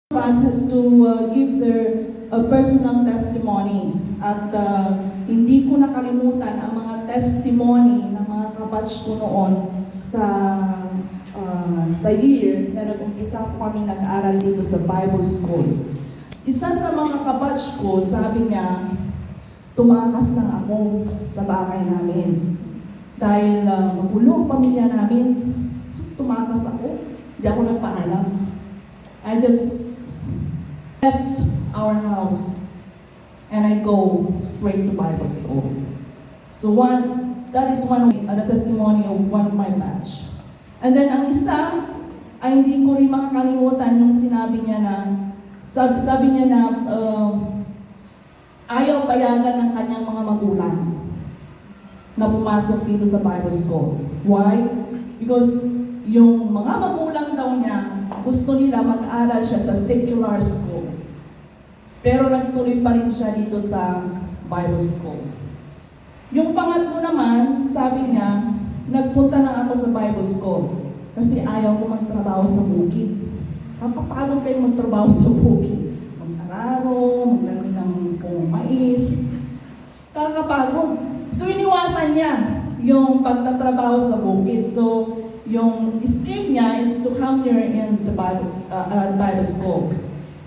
Us has to give their personal testimony at hindi ko nakalimutan ang mga testimony ng mga kabatch ko noon sa year na nag-umpisa po kami nag-aral dito sa Bible School. Isa sa mga kabatch ko, sabi niya, tumakas lang ako sa bahay namin dahil magulo ang pamilya namin. So, tumakas ako, hindi ako nagpaalam. I just left our house and I go straight to Bible school. So that is one the testimony of one of my batch. And then ang isa ay hindi ko rin makakalimutan yung sinabi niya na sabi niya na ayaw payagan ng kanyang mga magulang na pumasok dito sa Bible school. Why? Because yung mga magulang daw niya gusto nila mag-aral siya sa secular school. Pero nagtuloy pa rin siya dito sa Bible school. Yung pangatlo naman, sabi niya, nagpunta na ako sa Bible school kasi ayaw ko magtrabaho sa bukid. Paano kayo magtrabaho sa bukid? Mag-araro, maglalagay ng mais. Kakapagod. So iniwasan niya yung pagtatrabaho sa bukid. So yung escape niya is to come here in the Bible school.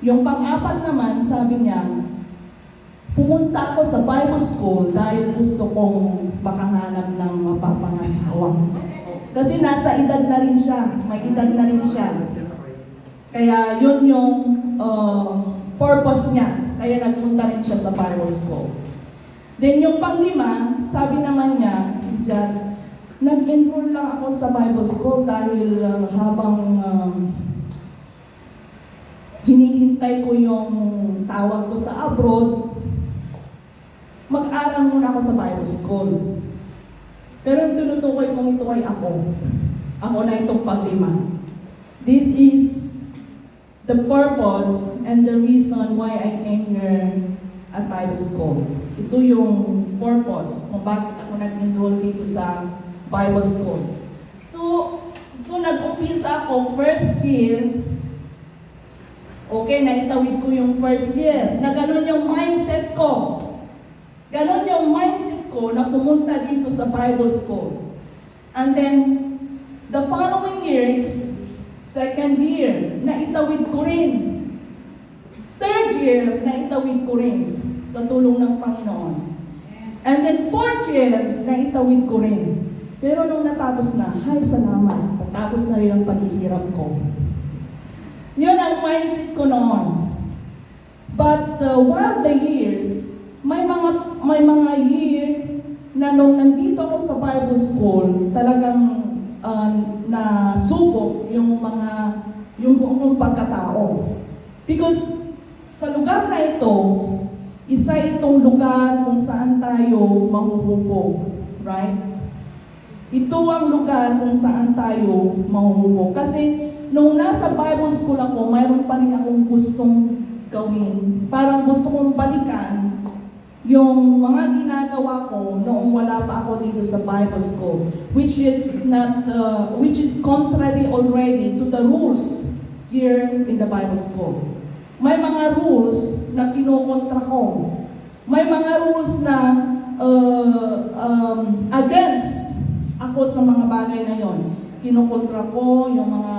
Yung pang-apat naman, sabi niya, pumunta ako sa Bible school dahil gusto kong makahanap ng mapapangasawa. Kasi nasa edad na rin siya, may edad na rin siya. Kaya yun yung purpose niya, kaya nagpunta rin siya sa Bible school. Then yung pang-lima, sabi naman niya, nag-enroll lang ako sa Bible school dahil habang hinihintay ko yung tawag ko sa abroad, mag-aral muna ako sa Bible school. Pero yung tinutukoy kong ito ay ako. Ako na itong pang-lima. This is the purpose and the reason why I came here at Bible school. Ito yung purpose kung bakit ako nag-enroll dito sa Bible school. So nag-umpisa ako first year. Okay, naitawid ko yung first year. Na ganun yung mindset ko. Ganon yung mindset ko na pumunta dito sa Bible school. And then, the following years, second year, naitawid ko rin. Third year, naitawid ko rin sa tulong ng Panginoon. And then fourth year, naitawid ko rin. Pero nung natapos na, hay salamat, natapos na rin ang paghihirap ko. Yun ang mindset ko noon. But while the years, may mga year na nung nandito ako sa Bible school, talagang nasubok yung buong pagkatao. Because sa lugar na ito, isa itong lugar kung saan tayo mahuhubog. Right? Ito ang lugar kung saan tayo mahuhubog. Kasi nung nasa Bible school ako, mayroon pa rin akong gustong gawin. Parang gusto kong balikan yung mga ginagawa ko noong wala pa ako dito sa Bible school, which is contrary already to the rules here in the Bible school. May mga rules na kinukontra ko. May mga rules na against ako sa mga bagay na yon. Kinukontra ko yung mga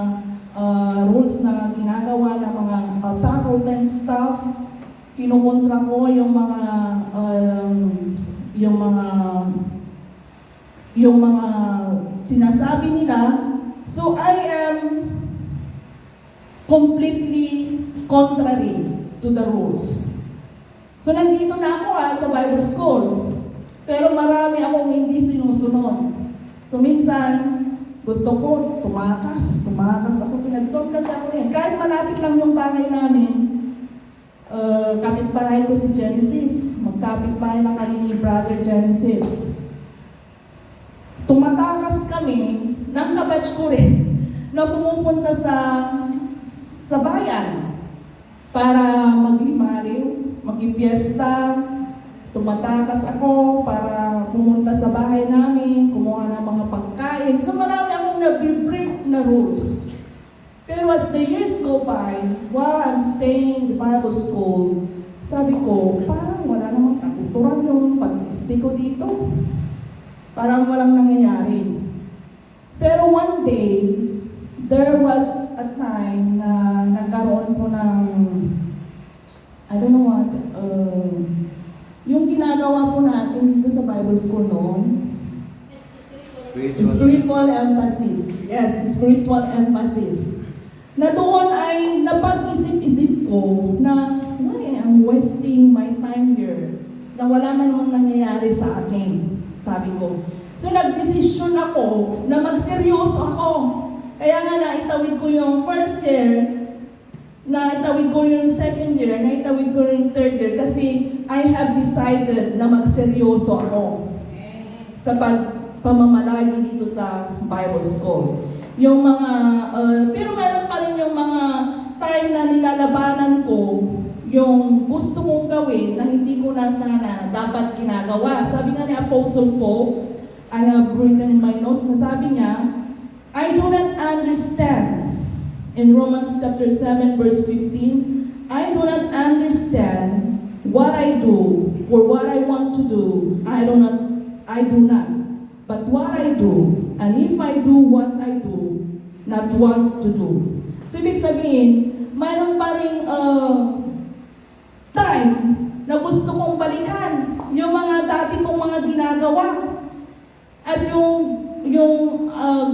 rules na ginagawa ng mga faculty staff. Kinukontra ko yung mga sinasabi nila. So I am completely contrary to the rules. So nandito na ako sa Bible school. Pero marami akong hindi sinusunod. So minsan, gusto ko tumakas ako. Sinagton kasi ako rin. Kahit malapit lang yung bahay namin, kapitbahay ko si Genesis. Magkapitbahay na kami ni Brother Genesis. Tumatakas kami ng kabatch ko rin na pumupunta sa bayan para maglimaliw, magpipiesta. Tumatakas ako para pumunta sa bahay namin, kumuha ng mga pagkain. So marami akong nag-break na rules. Pero as the years go by, while I'm still Sabi ko, parang wala namang katuturan yung pag-stay ko dito. Parang walang nangyayari. Pero one day, there was a time na nagkaroon ko ng, I don't know what, yung ginagawa po natin dito sa Bible School noon, spiritual emphasis. Yes, spiritual emphasis. Na doon ay napag-isip-isip ko na, why I'm wasting my time here? Na wala man namang nangyayari sa akin, sabi ko. So nagdesisyon ako na magseryoso ako. Kaya nga naitawid ko yung first year, naitawid ko yung second year, naitawid ko yung third year kasi I have decided na magseryoso ako sa pamamalagi dito sa Bible School. Yung mga, pero meron pa rin yung mga time na nilalabanan ko yung gusto kong gawin na hindi ko na sana dapat ginagawa. Sabi nga ni Apostle Paul, I have written in my notes na sabi niya, I do not understand. In Romans chapter 7 verse 15, I do not understand what I do or what I want to do. I do not. But what I do, and if I do what I do, not what to do. So, ibig sabihin, mayroon pa rin time na gusto kong balikan yung mga dati kong mga ginagawa. At yung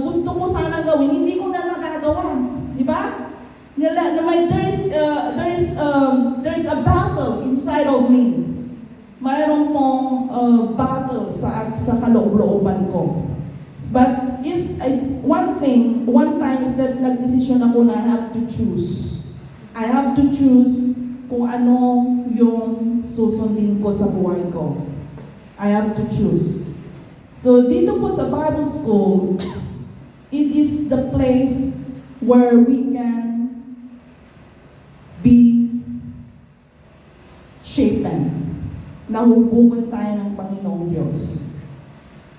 gusto ko sana gawin, hindi ko na magagawa. Di ba? There is a battle inside of me. Mayroon pong battle sa kaloob-looban ko. But it's one time is that nagdesisyon ako na I have to choose. I have to choose kung ano yung susundin ko sa buhay ko. I have to choose. So dito po sa Bible School, it is the place where we can be shapen. Nahubugan tayo ng Panginoong Diyos.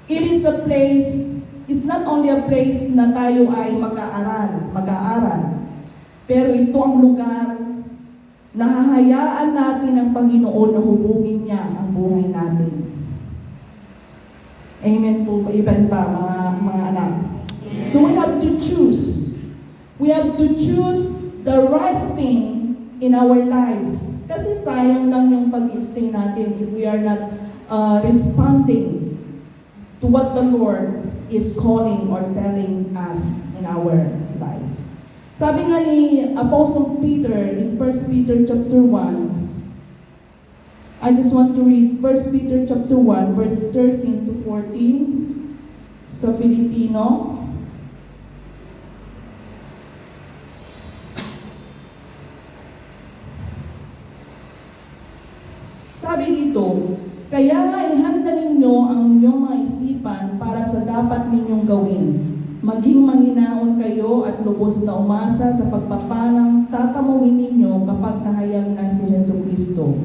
It is a place, it's not only a place na tayo ay mag-aaral, pero ito ang lugar na hahayaan natin ang Panginoon na hubugin niya ang buhay natin. Amen po, iban pa mga anak. So we have to choose. We have to choose the right thing in our lives. Kasi sayang lang yung pag-stay natin if we are not responding to what the Lord is calling or telling us in our lives. Sabi nga ni Apostle Peter in 1 Peter chapter 1, I just want to read 1 Peter chapter 1 verse 13 to 14 sa Filipino. Sabi dito, kaya nga ihanda ninyo ang inyong mga isipan para sa dapat ninyong gawin. Maging manghinaon kayo at lubos na umasa sa pagpapalang tatamuhin ninyo kapag nahayag na si Jesucristo.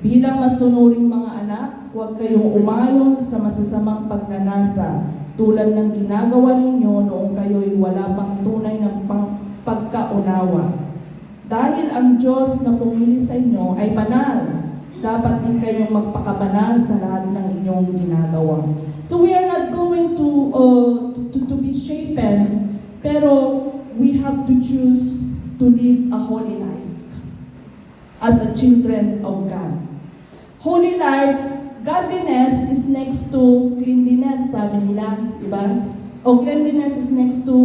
Bilang masunuring mga anak, huwag kayong umayon sa masasamang pagnanasa tulad ng ginagawa ninyo noong kayo'y wala pang tunay na pagkaunawa. Dahil ang Diyos na pumili sa inyo ay banal, dapat din kayong magpakabanal sa lahat ng inyong ginagawa. So we are not going to be shapen, pero we have to choose to live a holy life as a children of God. Holy life, godliness is next to cleanliness, sabi nila, di ba? O cleanliness is next to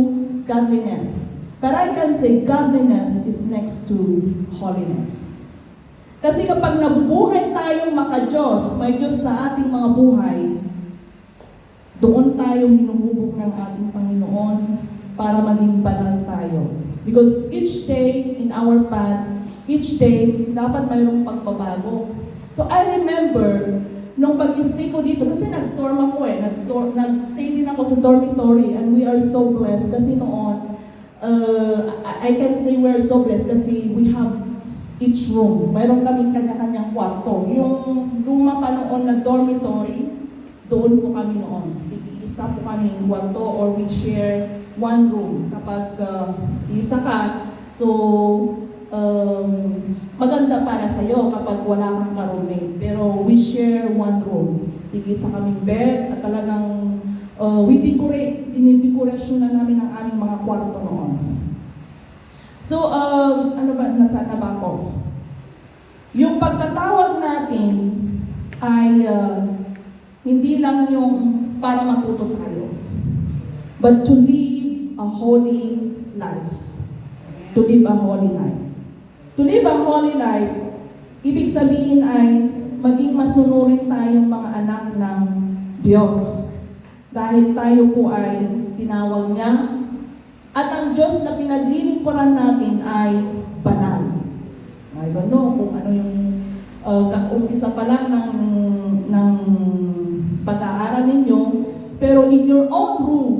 godliness. But I can say godliness is next to holiness. Kasi kapag nabubuhay tayong maka-Diyos, may Diyos sa ating mga buhay, doon tayo hinuhubog ng ating Panginoon para maging banal tayo. Because each day in our path, each day, dapat mayroong pagbabago. So I remember, nung pag-stay ko dito, kasi nag-dorm ako nag-stay din ako sa dormitory, and we are so blessed kasi noon, I can say we are so blessed kasi we have each room. Mayroon kaming kanya-kanyang kwarto. Yung luma pa noon na dormitory, doon po kami noon. Isa po kami yung kwarto or we share one room. Kapag isa ka, so maganda para sa'yo kapag wala kang ka-roommate. Pero we share one room. Tigisa kaming bed at talagang we decorate. Dinidekorasyon na namin ang aming mga kwarto noon. So, ano ba, nasaan na ba ako? Yung pagtatawag natin ay hindi lang yung para matuto tayo, but to live a holy life. To live a holy life. To live a holy life, ibig sabihin ay maging masunurin tayong mga anak ng Diyos. Dahil tayo po ay tinawag niya, at ang Diyos na pinaglilingkuran natin ay banal. I don't know kung ano yung kag-umpisa pa lang ng pag-aaral ninyo, pero in your own room,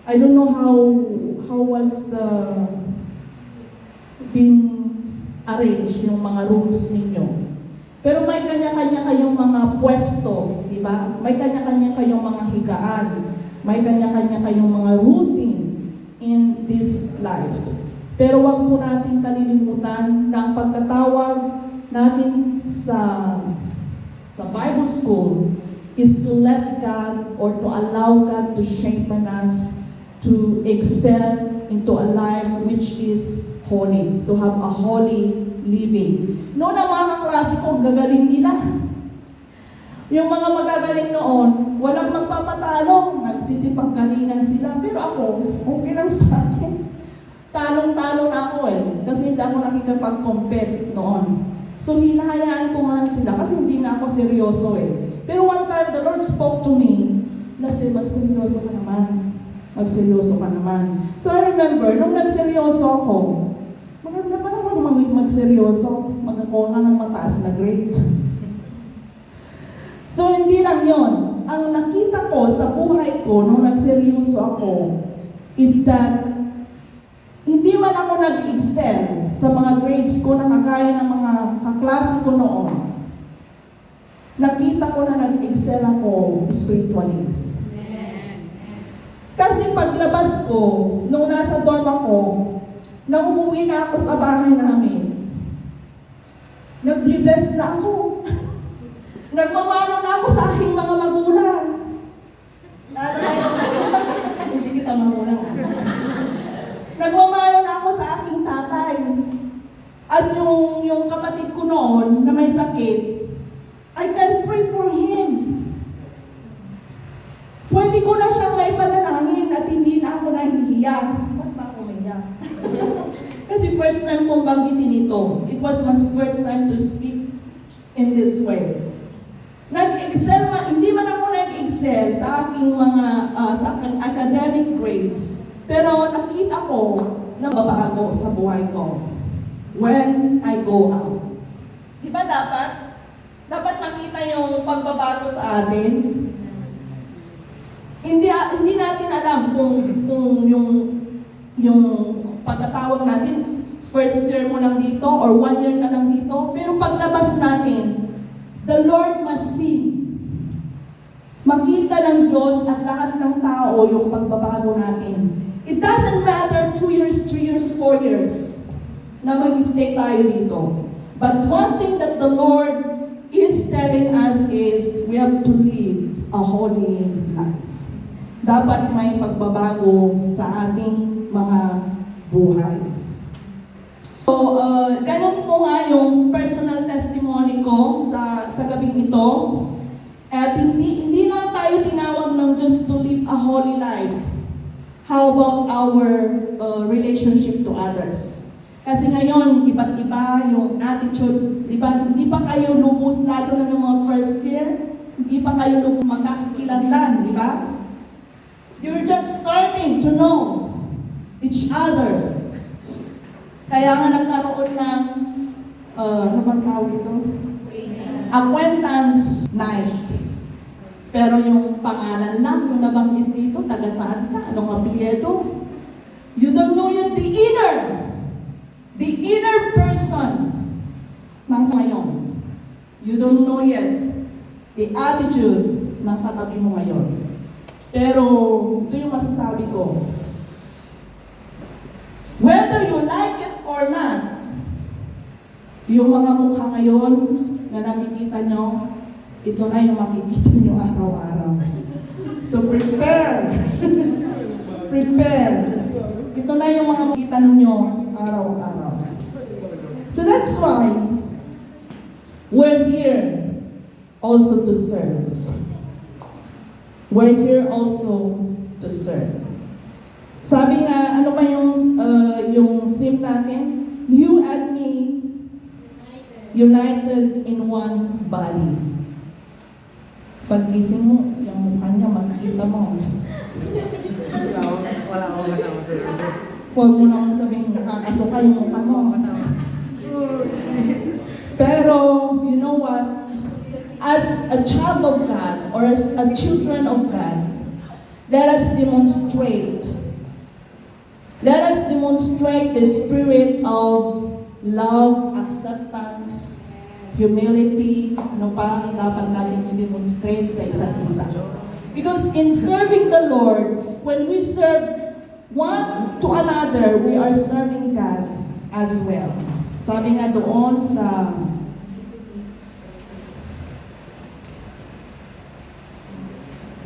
I don't know how was been arranged yung mga rooms ninyo. Pero may kanya-kanya kayong mga pwesto, di ba? May kanya-kanya kayong mga higaan. May kanya-kanya kayong mga routine in this life. Pero wag po natin kalilimutan na ang pagtatawag natin sa Bible school is to let God or to allow God to shape us to excel into a life which is holy, to have a holy living. Noon ang mga kaklase ko, gagaling nila. Yung mga magagaling noon, walang magpapatalo, nagsisipaggalingan sila. Pero ako, okay lang sa akin. Talong-talo na ako kasi hindi ako nakikipag-compete noon. So hinahayaan ko man sila kasi hindi na ako seryoso Pero one time, the Lord spoke to me na magseryoso ka naman. Magseryoso ka naman. So I remember, nung nagseryoso ako, maganda pa naman magseryoso, magkakuha ng mataas na grade. So hindi lang yon. Ang nakita ko sa buhay ko nung nagseryoso ako is that hindi man ako nag-excel sa mga grades ko na kagaya ng mga kaklase ko noon. Nakita ko na nag-excel ako spiritually. Kasi paglabas ko, nung nasa dorm ako, nang umuwi na ako sa bahay namin, nag-bless na ako. Nagmamano na ako sa aking mga magulang. Hindi kita magulang. Nagmamano na ako sa aking tatay. At yung kapatid ko noon na may sakit, I can pray for him. Pwede ko na siyang maipanalangin at hindi na ako nahihiya. Ba't ba ako mahiya? Kasi first time kong banggitin ito. It was my first time to speak in this way. Nag-excel hindi man ako nag-excel sa aking mga sa aking academic grades, pero nakita ko na babago sa buhay ko when I go out. Di ba dapat makita yung pagbabago sa atin? Hindi natin alam kung yung pagtatawag natin first year mo lang dito or 1 year ka lang dito, pero paglabas natin, the Lord must see. Makita ng Diyos at lahat ng tao yung pagbabago natin. It doesn't matter 2 years, 3 years, 4 years na mag-stay tayo dito. But one thing that the Lord is telling us is we have to live a holy life. Dapat may pagbabago sa ating mga buhay. So, ganun po nga yung personal testimony ko sa gabing ito. At hindi lang tayo tinawag ng Diyos to live a holy life. How about our relationship to others? Kasi ngayon, iba't iba yung attitude. Di ba? Hindi pa kayo lubos lalo na ng mga first year. Hindi pa kayo lubos magkakakilanlan, di ba? You're just starting to know each others. Kaya nga nagkaroon ng, ano bang tawag ito? Acquaintance night. Pero yung pangalan lang, yung nabanggit dito, taga saan ka? Anong apelyido? You don't know yet the inner person ng ngayon. You don't know yet the attitude ng katabi mo ngayon. Pero, ito yung masasabi ko. Whether you like it or not, Yung mga mukha ngayon na nakikita nyo, ito na yung makikita nyo araw-araw. So prepare! Prepare! Ito na yung mga makikita nyo araw-araw. So that's why we're here also to serve. We're here also to serve. Sabi nga, ano ba yung theme natin? You and me, united in one body. Pag-gising mo, yung mukha niya, makikita mo. Wala akong kasama sa iyo. Huwag mo naman sabihin, nakakasuka yung mukha mo. Pero, you know what? As a child of God, or as a children of God, let us demonstrate the spirit of love, acceptance, humility, ano pa ang dapat natin i-demonstrate sa isa't isa. Because in serving the Lord, when we serve one to another, we are serving God as well. Sabi nga doon sa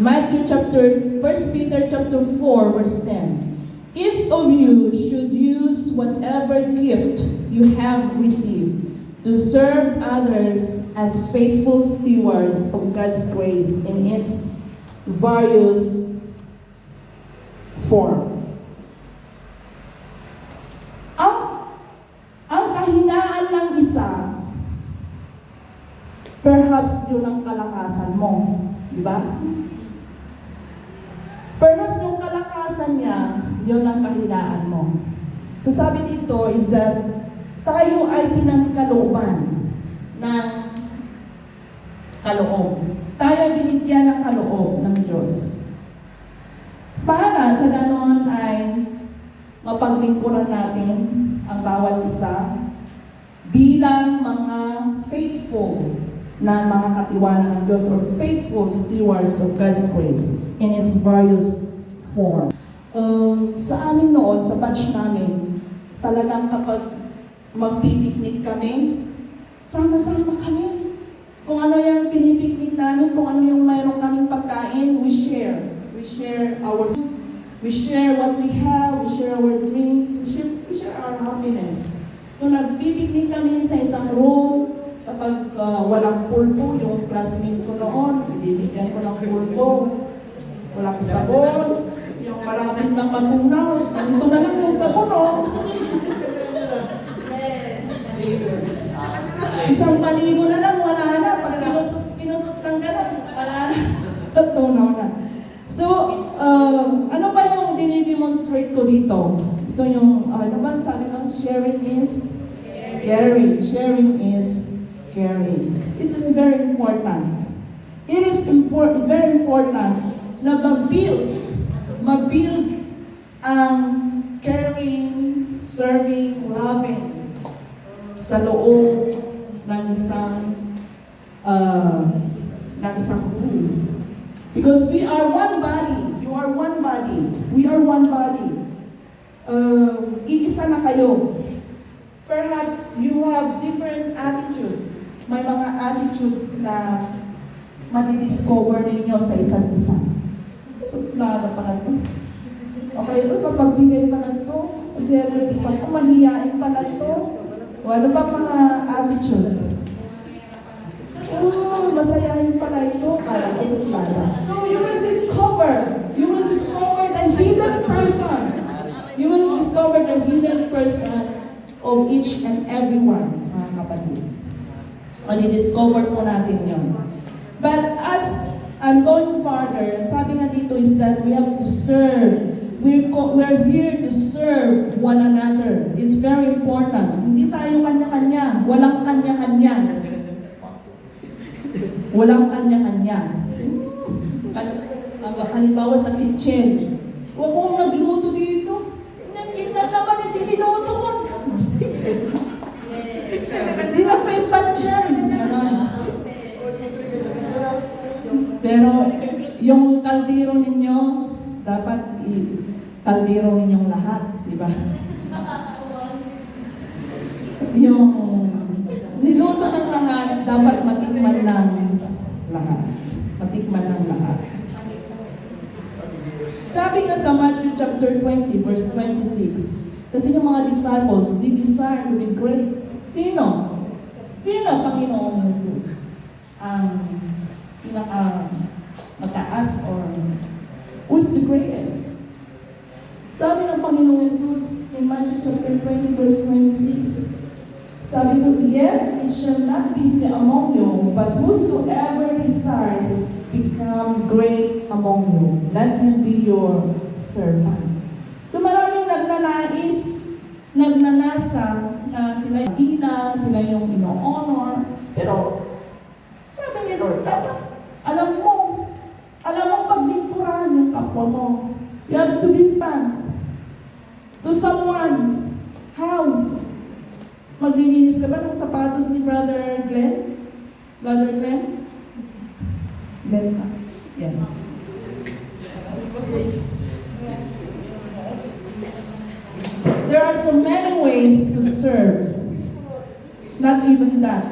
Matthew 1 Peter chapter 4, verse 10. Each of you should use whatever gift you have received to serve others as faithful stewards of God's grace in its various form. Ang kahinaan ng isa, perhaps yun ang kalakasan mo, di ba? Perhaps yung kalakasan niya, yun ang kahinaan mo. So sabi dito is that tayo ay pinagkalooban ng kaloob. Tayo ay binigyan ng kaloob ng Diyos. Para sa ganon ay mapaglingkuran natin ang bawat isa bilang mga faithful na mga katiwala ng Diyos or faithful stewards of God's grace in its various form. Sa amin noon, sa batch namin, talagang kapag magpipiknik kami, sama-sama kami. Kung ano yung pinipiknik namin, kung ano yung mayroong kaming pagkain, we share. We share our food, we share what we have, we share our drinks, we share our happiness. So nagpipiknik kami sa isang room. Kapag walang pulpo, yung classmate ko noon, ibibigyan ko ng pulpo. Walang sabon, yung marami ng matunaw. Ganito na lang yung sabon, oh. Isang paligo na lang, wala na. Pag pinusot kang gano'n, wala na. Tunaw na. So, ano ba yung dinidemonstrate ko dito? Ito yung, ano ba, sabi ko, sharing is caring. Sharing is caring. It is very important. It is very important na mabuild ang caring, serving, loving sa loob ng isang group. Because we are one body. You are one body. We are one body. Iisa na kayo. Perhaps you have different attitudes. May mga attitude na madidiscover ninyo sa isa't isa. Suplada pala ito. Okay, mapagbigay pala ito. Generous pa ito. Mahihain pala ito. O ano ba mga attitude? Oh, masayahin pala ito. Para sa suplada. So you will discover the hidden person. You will discover the hidden person of each and every one, mga kapatid. Madi-discover po natin yun. But as I'm going further, sabi nga dito is that we have to serve. We're here to serve one another. It's very important. Hindi tayo kanya-kanya. Walang kanya-kanya. Walang kanya-kanya. Halimbawa sa kitchen. Huwag kong nagluto dito. Nagkinan naman yung tiniluto ko. Hindi na pa yung pansyan. Pero yung kaldero ninyo, dapat kaldero ninyong lahat, di ba? Yung dapat matikman ng lahat. Matikman ng lahat. Sabi nga sa Matthew chapter 20, verse 26, kasi yung mga disciples, they desire to be great. Sino? Sino, Panginoong Jesus? Ang mataas or who's the greatest? Sabi ng Panginoong Jesus in Matthew chapter 20, verse 26, sabi ko, yet it shall not be so among you, but whosoever desires become great among you, let him be your servant. So maraming nagnanasa na sila yung kina, sila yung ino-honor, pero sabi ni Lord, dapat alam mo paglingkuran yung kapwa mo. You have to respond to someone. How? Maglilinis ka ba ng sapatos ni Brother Glenn? Brother Glenn? Glenn ka? Yes. There are so many ways to serve. Not even that.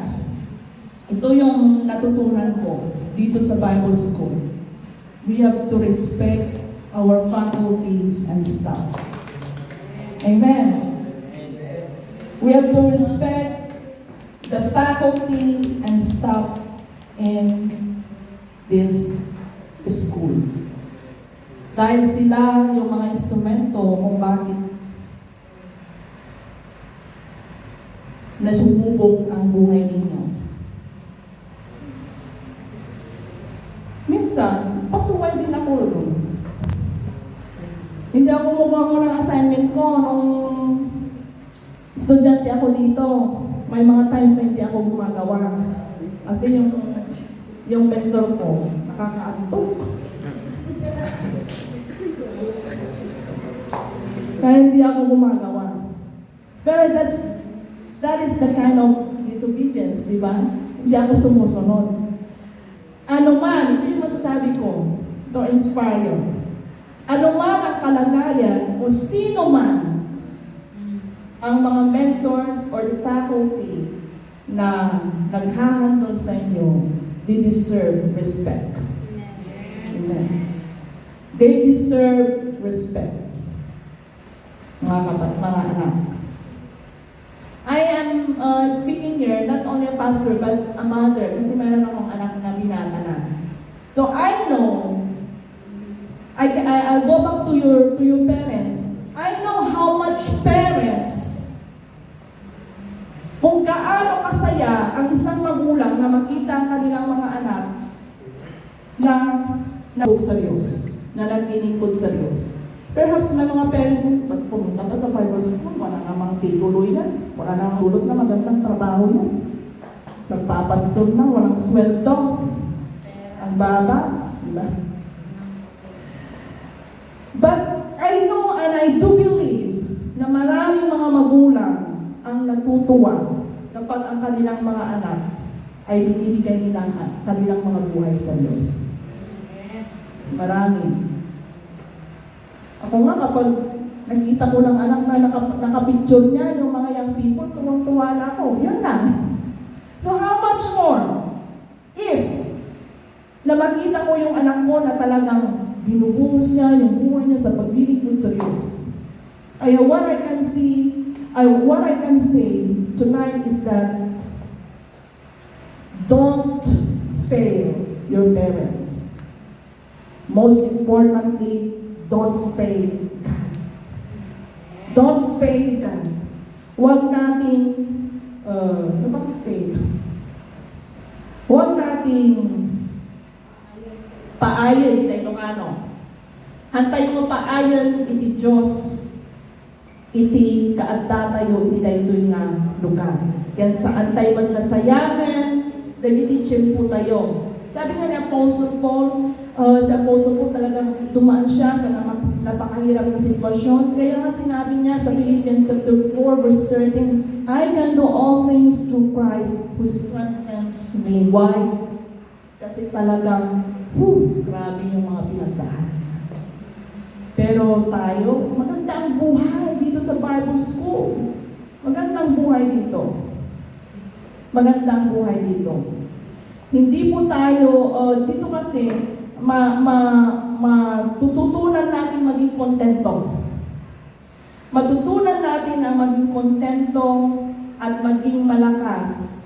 Ito yung natutunan ko dito sa Bible School. We have to respect our faculty and staff. Amen. We have to respect the faculty and staff in this school. Dahil sila yung mga instrumento kung bakit nasububog ang buhay ninyo. Minsan, pasuway din ako doon. Hindi ako gumawa ng assignment ko nung estudyante ako dito. May mga times na hindi ako gumagawa. Kasi yung mentor ko, nakakaantok. Kaya hindi ako gumagawa. Pero that is the kind of disobedience, di ba? Hindi ako sumusunod. Ano man, ito yung masasabi ko, to inspire you. Ano man ang kalagayan o sino man ang mga mentors or faculty na naghahandle sa inyo, they deserve respect. Amen. They deserve respect. Mga anak. I am speaking here, not only a pastor, but a mother, kasi mayroon akong anak na binata na. So I know, I'll go back to your parents. I know how much parents, kung gaano kasaya ang isang magulang na makita ang kanilang mga anak na sa Diyos, na naglilingkod sa Diyos. Perhaps may mga parents na, ba't pumunta ka sa Bible School? Wala namang titulo yan. Wala namang tulot na magandang trabaho yan. Nagpapastor na, walang sweldo. Ang baba. Diba? But I know and I do believe na maraming mga magulang ang natutuwa kapag ang kanilang mga anak ay binibigay nilang kanilang mga buhay sa Diyos. Marami. Ako nga kapag nakita ko ng anak na nakapicture niya, yung mga young people, tuwang-tuwa na ako. Yun lang. So how much more if na makita ko yung anak ko na talagang binubuhos niya yung buhay niya sa paglilingkod sa Diyos. What I can say tonight is that don't fail your parents. Most importantly, don't fail God. Don't fail God. Huwag nating, fail? Huwag nating paayon sa Ilocano. Hantay mo paayon iti Diyos, iti kaadtatayo, iti daytoy nga lugar. Yan sa antay man nasayaman, dahil iti tiyempo tayo. Sabi nga ni Apostle Paul, si Apostle Paul talagang dumaan siya sa napakahirap na sitwasyon. Kaya nga sinabi niya sa Philippians chapter 4 verse 13, I can do all things through Christ who strengthens me. Why? Kasi talagang, grabe yung mga pinagdaan. Pero tayo, maganda ang buhay dito sa Bible School. Magandang buhay dito. magandang buhay dito. Hindi po tayo, dito kasi, matututunan natin maging kontento. Matutunan natin na maging kontento at maging malakas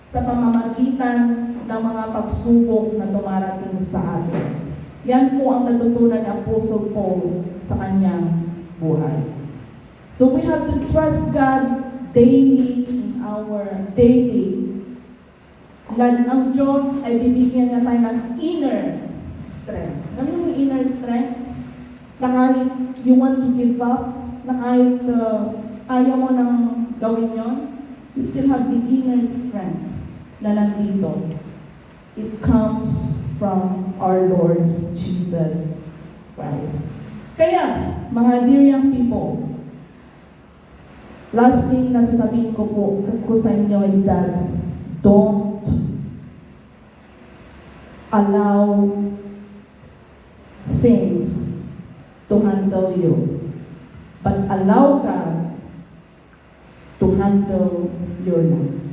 sa pamamagitan ng mga pagsubok na dumarating sa atin. Yan po ang natutunan ni Apostle Paul sa kanyang buhay. So we have to trust God daily in our daily. Ang Diyos ay bibigyan niya tayo ng inner strength. Alam mo yung inner strength? Na kahit you want to give up, na kahit ayaw mo nang gawin yon, you still have the inner strength na nandito. It comes from our Lord Jesus Christ. Kaya, mga dear young people, last thing na sasabihin ko sa inyo is that don't allow things to handle you, but allow God to handle your life.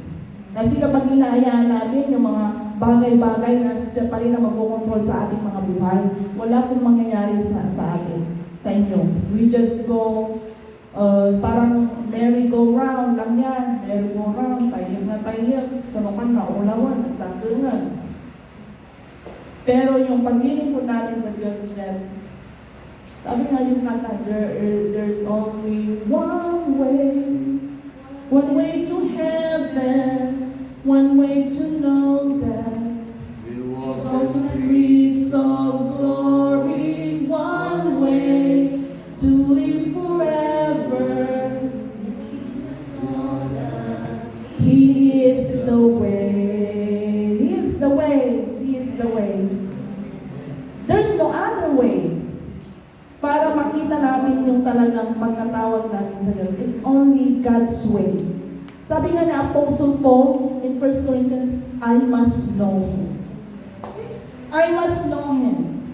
Kasi kapag hinahayaan natin yung mga bagay-bagay na siya pa rin na magkocontrol sa ating mga buhay, wala pong mangyayari sa atin, sa inyo. We just go, parang merry-go-round lang yan. Merry-go-round, tayo na tayo, tunukan na ulawan, nagsatungan. Pero yung pagdinig po natin sa Diyos is that, sabi nga yung kata, there's only one way to heaven, one way to know that we walk the streets of glory, one way to live forever. He is the way. He is the way. He is the way. There's no other way. Para makita natin yung talagang pagkatawag natin sa Diyos. It's only God's way. Sabi nga ni Apostle Paul in 1 Corinthians, I must know Him. I must know Him.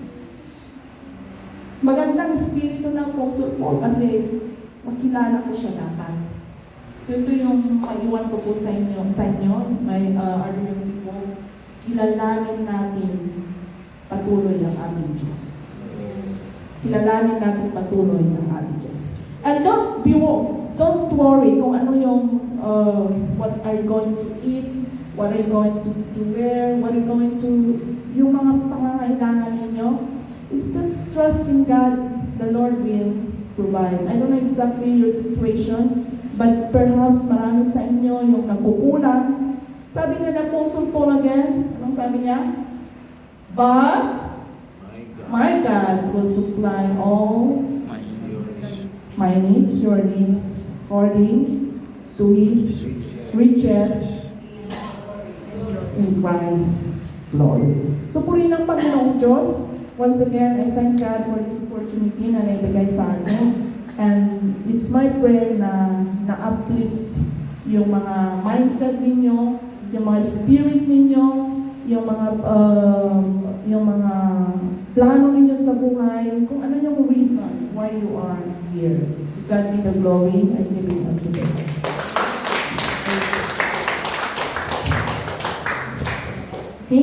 Magandang espiritu ng Apostle Paul kasi makilala ko siya dapat. So ito yung maiwan ko po sa inyo, may argument po, kilalanin natin patuloy ang ating Diyos. Kilalanin natin patuloy ng ating Diyos. And don't worry kung ano yung what are you going to eat, what are you going to wear, what are you going to, yung mga pangangailangan ninyo. It's just trust in God, the Lord will provide. I don't know exactly your situation, but perhaps marami sa inyo yung nagkukulang. Sabi nga ng Apostle Paul again, anong sabi niya? But my God will supply all my needs, your needs, according to His riches in Christ glory. So purihin ang Panginoong Diyos. Once again, I thank God for this opportunity na naibigay sa akin. And it's my prayer na na-uplift yung mga mindset ninyo, yung mga spirit ninyo, yung mga plano ninyo sa buhay, kung ano yung reason why you are here. To God be the glory, I give it unto God.